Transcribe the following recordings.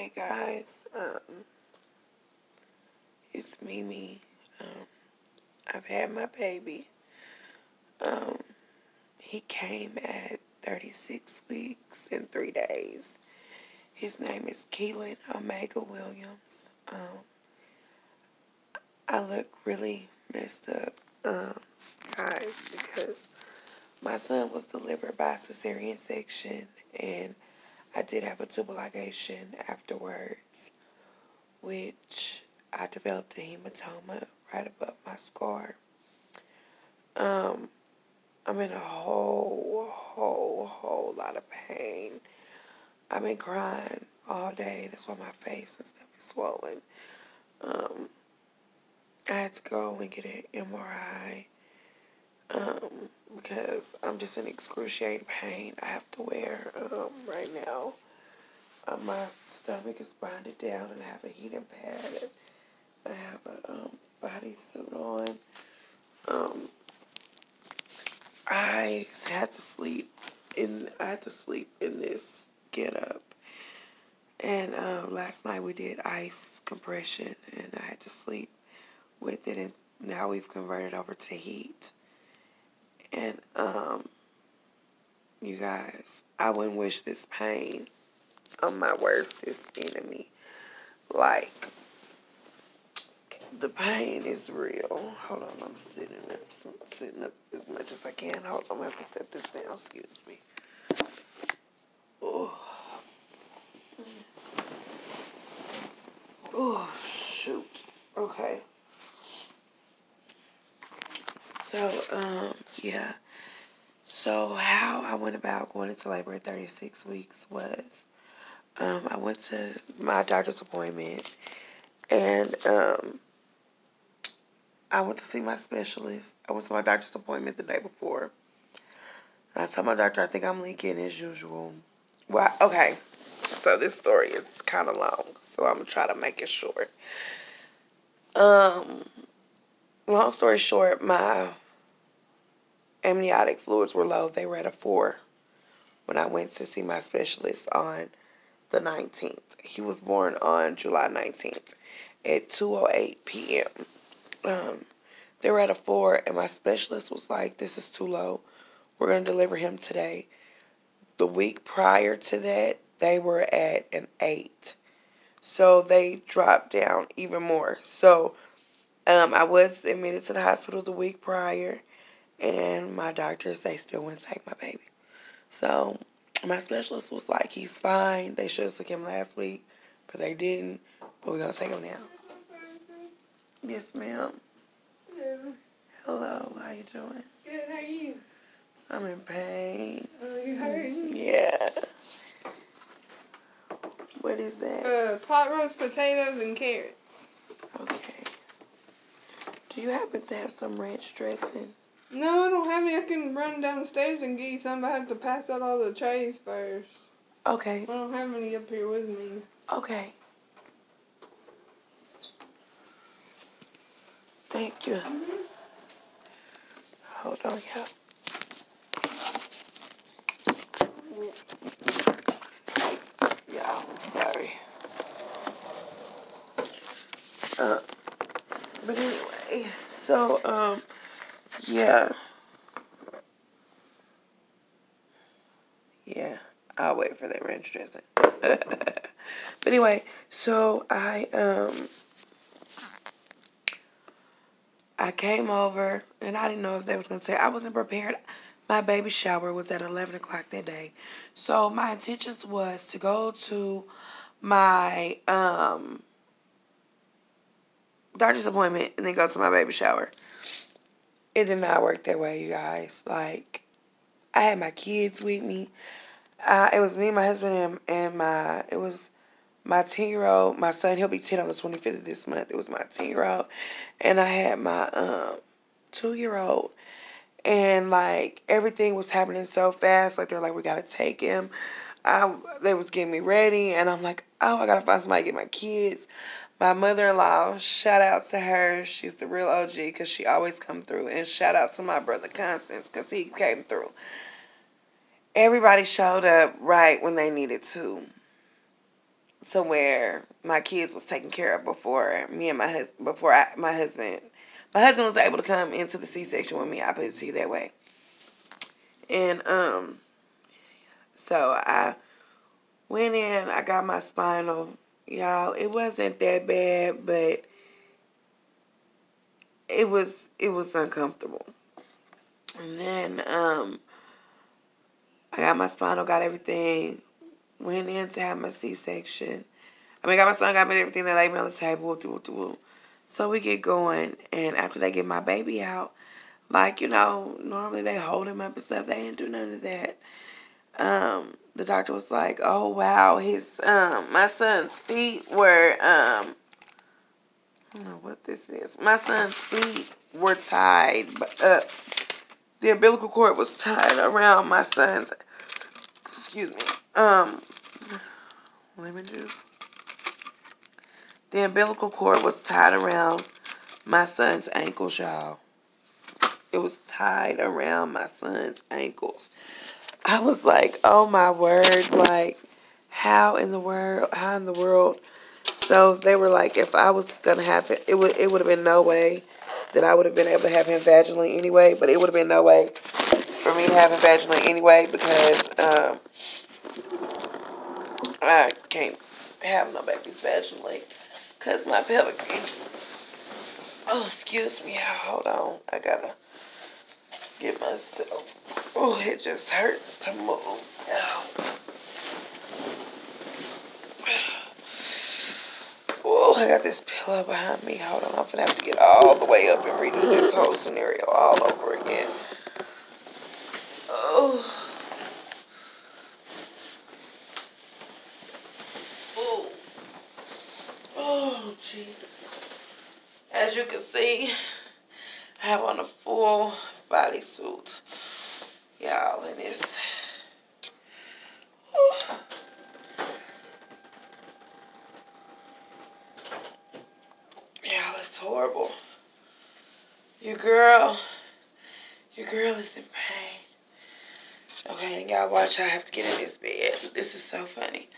Hey guys, it's Mimi. I've had my baby. Um, he came at 36 weeks and 3 days. His name is Keelan Omega Williams. I look really messed up, guys, because my son was delivered by cesarean section, and I did have a tubal ligation afterwards, which I developed a hematoma right above my scar. I'm in a whole lot of pain. I've been crying all day. That's why my face and stuff is swollen. I had to go and get an MRI because I'm just in excruciating pain. I have to wear, right now, my stomach is bonded down and I have a heating pad and I have a bodysuit on. I had to sleep in this getup. And last night we did ice compression and I had to sleep with it, and now we've converted over to heat. And you guys, I wouldn't wish this pain on my worstest enemy. Like, the pain is real. Hold on, I'm sitting up as much as I can. Hold on, I'm going to have to set this down. Excuse me. Oh, shoot. Okay. So, yeah. So, how I went about going into labor at 36 weeks was, I went to my doctor's appointment, and, I went to see my specialist. I went to my doctor's appointment the day before. I told my doctor I think I'm leaking as usual. Well, okay. So this story is kind of long, so I'm going to try to make it short. Long story short, my amniotic fluids were low. They were at a 4 when I went to see my specialist on the 19th. He was born on July 19th at 2:08 p.m. They were at a 4, and my specialist was like, this is too low. We're going to deliver him today. The week prior to that, they were at an 8. So they dropped down even more. So I was admitted to the hospital the week prior, and my doctors, they still wouldn't take my baby. So my specialist was like, he's fine. They should have took him last week, but they didn't. But we're going to take him now. Yes, ma'am. Yeah. Hello, how you doing? Good, how are you? I'm in pain. Oh, you hurt? Yeah. What is that? Pot roast potatoes and carrots. Okay. Do you happen to have some ranch dressing? No, I don't have any. I can run downstairs and get you some, but I have to pass out all the trays first. Okay. I don't have any up here with me. Okay. Thank you. Hold on, y'all. Yeah, I'm sorry. But anyway, so, yeah. Yeah, I'll wait for that ranch dressing. But anyway, so I came over, and I didn't know if they was going to say, I wasn't prepared. My baby shower was at 11 o'clock that day. So my intentions was to go to my doctor's appointment and then go to my baby shower. It did not work that way, you guys. Like, I had my kids with me. It was me, my husband, and my 10-year-old. My son, he'll be 10 on the 25th of this month. It was my 10-year-old. And I had my 2-year-old. And, like, everything was happening so fast. Like, they're like, we got to take him. They was getting me ready. And I'm like, oh, I got to find somebody to get my kids. My mother-in-law, shout out to her. She's the real OG because she always come through. And shout out to my brother, Constance, because he came through. Everybody showed up right when they needed to. to where my kids was taken care of before me and my husband. My husband was able to come into the C-section with me. I put it to you that way. And so I went in. I got my spinal. Y'all, it wasn't that bad, but it was uncomfortable. And then I got my spinal, got everything. Went in to have my C-section. Got my son, got me everything. They laid me on the table. So we get going. And after they get my baby out, like, normally they hold him up and stuff. They didn't do none of that. The doctor was like, oh, wow. His, my son's feet were, I don't know what this is. My son's feet were tied up. The umbilical cord was tied around my son's, lemon juice. The umbilical cord was tied around my son's ankles, y'all. It was tied around my son's ankles. I was like, oh my word, like, how in the world? So they were like, if I was gonna have it, it would have been no way that I would have been able to have him vaginally anyway, but it would have been no way for me to have him vaginally anyway because I can't have no babies vaginally because my pelvic region. Oh, excuse me. Hold on. I gotta get myself. Oh, it just hurts to move. Ow. Oh, I got this pillow behind me. Hold on. I'm gonna have to get all the way up and redo this whole scenario all over again. Oh. Oh, Jesus. As you can see, I have on a full bodysuit. Y'all, and it's... Y'all, it's horrible. Your girl is in pain. Okay, and y'all watch how I have to get in this bed. This is so funny.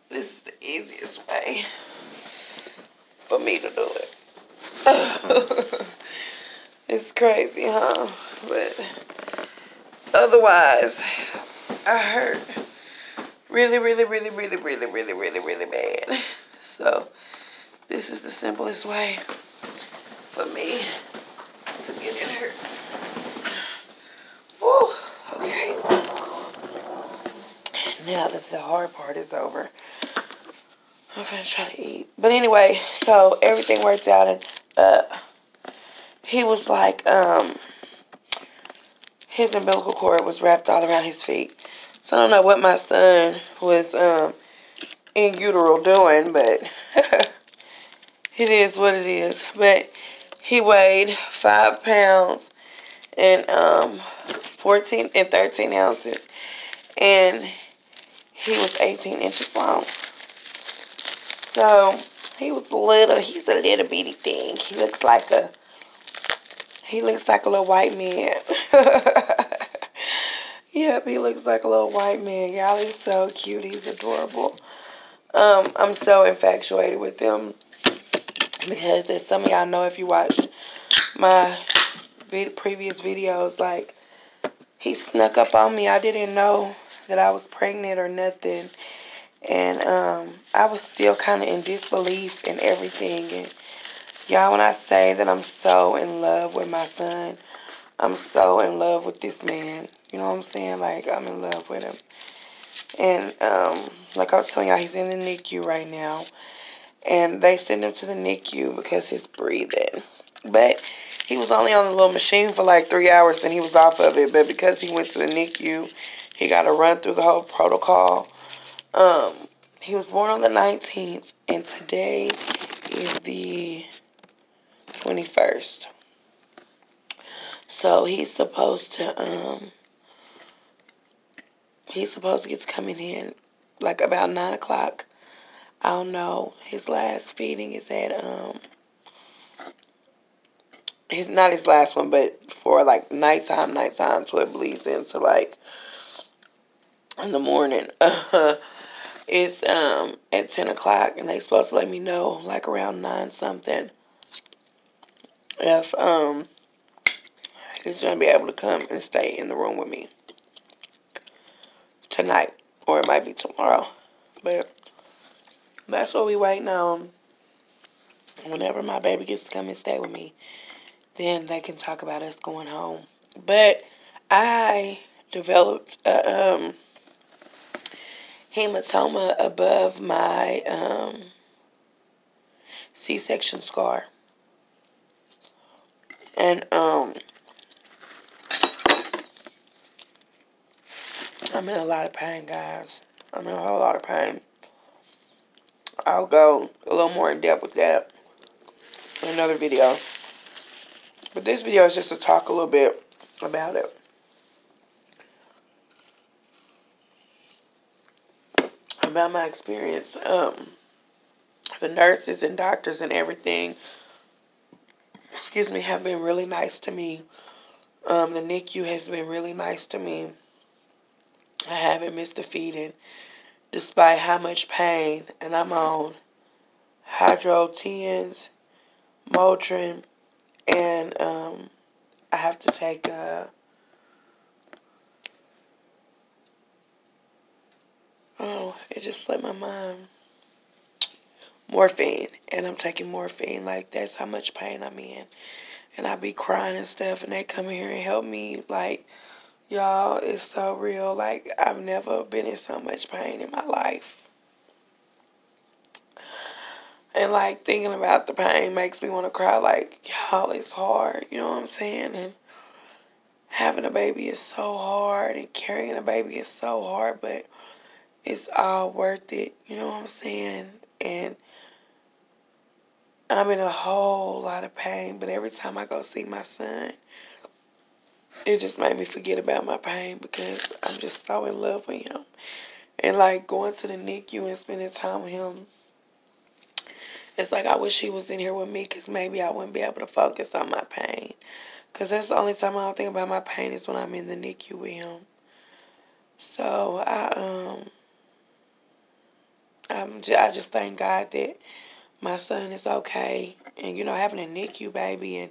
This is the easiest way for me to do it. It's crazy, huh? But otherwise, I hurt really, really, really, really, really, really, really, really bad. So this is the simplest way for me to get in her. Woo, okay. Now that the hard part is over, I'm gonna try to eat. But anyway, so everything worked out, and he was like, his umbilical cord was wrapped all around his feet. So I don't know what my son was in utero doing, but it is what it is. But he weighed 5 pounds and 14 and 13 ounces, and he was 18 inches long. So he was little. He's a little bitty thing. He looks like a little white man. Yep, he looks like a little white man. Y'all, he's so cute. He's adorable. I'm so infatuated with him because, as some of y'all know, if you watched my previous videos, like, he snuck up on me. I didn't know that I was pregnant or nothing. And I was still kind of in disbelief and everything. And y'all, when I say that I'm so in love with my son, I'm so in love with this man. You know what I'm saying? Like, I'm in love with him. And like I was telling y'all, he's in the NICU right now. And they sent him to the NICU because he's breathing. But he was only on the little machine for like 3 hours, then he was off of it. But because he went to the NICU, he got to run through the whole protocol. He was born on the 19th, and today is the 21st. So he's supposed to get to coming in like about 9 o'clock. I don't know. His last feeding is at not his last one, but for like nighttime, so it bleeds into like in the morning. It's at 10 o'clock, and they supposed to let me know like around 9 something if he's gonna be able to come and stay in the room with me tonight, or it might be tomorrow. But that's what we waiting on. Whenever my baby gets to come and stay with me, then they can talk about us going home. But I developed a hematoma above my C-section scar. And I'm in a lot of pain, guys. I'm in a whole lot of pain. I'll go a little more in depth with that in another video. But this video is just to talk a little bit about it. About my experience. The nurses and doctors and everything, excuse me, have been really nice to me. The NICU has been really nice to me. I haven't missed a feeding, despite how much pain. And I'm on Hydro-10s, Motrin, and I have to take it just slipped my mind. Morphine, and I'm taking morphine. Like, that's how much pain I'm in. And I be crying and stuff, and they come in here and help me. Like, y'all, it's so real. Like, I've never been in so much pain in my life. And, like, thinking about the pain makes me want to cry. Like, y'all, it's hard. You know what I'm saying? And having a baby is so hard, and carrying a baby is so hard, but it's all worth it. You know what I'm saying? And I'm in a whole lot of pain, but every time I go see my son, it just made me forget about my pain because I'm just so in love with him. And, like, going to the NICU and spending time with him, it's like I wish he was in here with me because maybe I wouldn't be able to focus on my pain. Because that's the only time I don't think about my pain is when I'm in the NICU with him. So, I just thank God that my son is okay. And, you know, having a NICU baby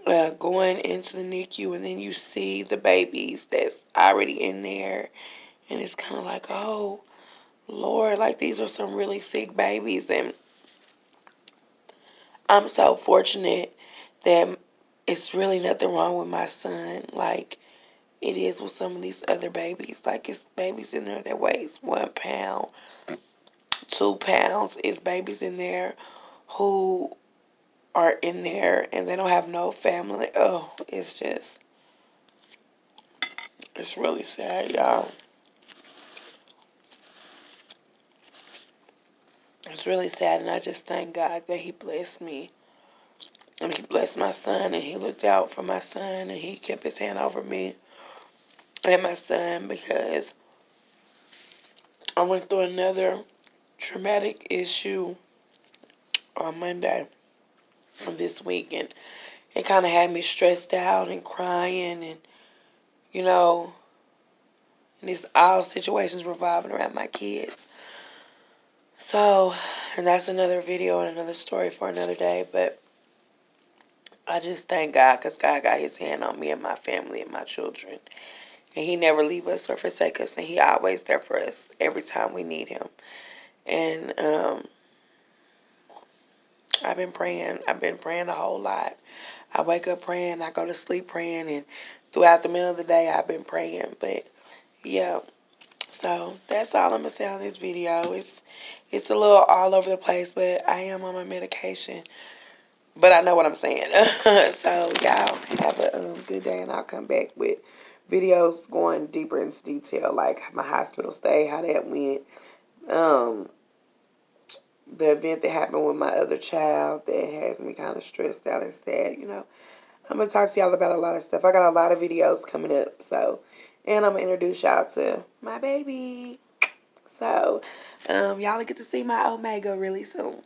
and going into the NICU, and then you see the babies that's already in there, and it's kind of like, oh, Lord, like, these are some really sick babies. And I'm so fortunate that it's really nothing wrong with my son like it is with some of these other babies. Like, it's babies in there that weighs 1 pound, 2 pounds. It's babies in there who are in there and they don't have no family. Oh, it's really sad, y'all. It's really sad, and I just thank God that he blessed me. And he blessed my son, and he looked out for my son, and he kept his hand over me and my son, because I went through another traumatic issue on Monday of this week, and it kind of had me stressed out and crying, and, you know, and these all situations revolving around my kids. So, and that's another video and another story for another day, but I just thank God because God got his hand on me and my family and my children. And he never leave us or forsake us, and he always there for us every time we need him. And I've been praying. I've been praying a whole lot. I wake up praying. I go to sleep praying. And throughout the middle of the day, I've been praying. But, yeah. So, that's all I'm going to say on this video. It's a little all over the place, but I am on my medication. But I know what I'm saying. So, y'all have a good day, and I'll come back with videos going deeper into detail, like my hospital stay, how that went, the event that happened with my other child that has me kind of stressed out and sad, you know. I'm going to talk to y'all about a lot of stuff. I got a lot of videos coming up, so, and I'm going to introduce y'all to my baby. So, y'all get to see my Omega really soon.